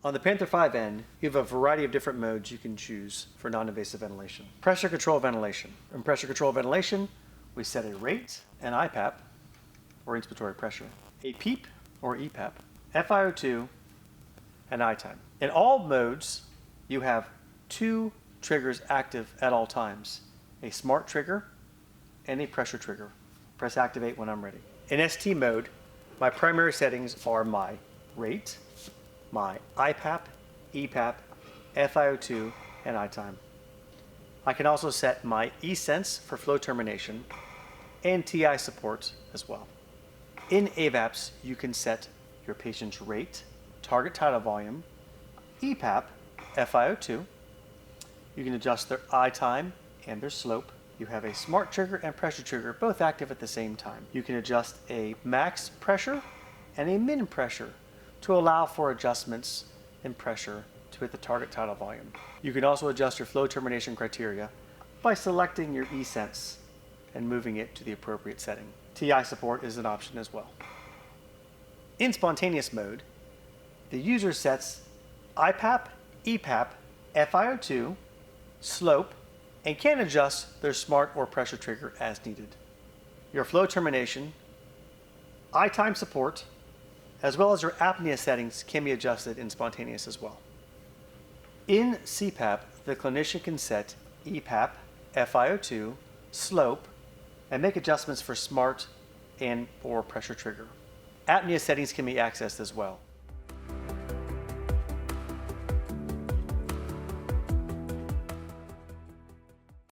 On the Panther 5 end, you have a variety of different modes you can choose for non-invasive ventilation. Pressure control ventilation. In pressure control ventilation, we set a rate, an IPAP, or inspiratory pressure, a PEEP, or EPAP, FiO2, and I-time. In all modes, you have two triggers active at all times, a smart trigger and a pressure trigger. Press activate when I'm ready. In ST mode, my primary settings are my rate, my IPAP, EPAP, FiO2, and I-time. I can also set my eSense for flow termination and TI support as well. In AVAPS, you can set your patient's rate, target tidal volume, EPAP, FiO2. You can adjust their I-time and their slope. You have a smart trigger and pressure trigger both active at the same time. You can adjust a max pressure and a min pressure to allow for adjustments in pressure to hit the target tidal volume. You can also adjust your flow termination criteria by selecting your eSense and moving it to the appropriate setting. TI support is an option as well. In spontaneous mode, the user sets IPAP, EPAP, FiO2, slope, and can adjust their smart or pressure trigger as needed. Your flow termination, I-time support, as well as your apnea settings can be adjusted in spontaneous as well. In CPAP, the clinician can set EPAP, FiO2, slope, and make adjustments for smart and or pressure trigger. Apnea settings can be accessed as well.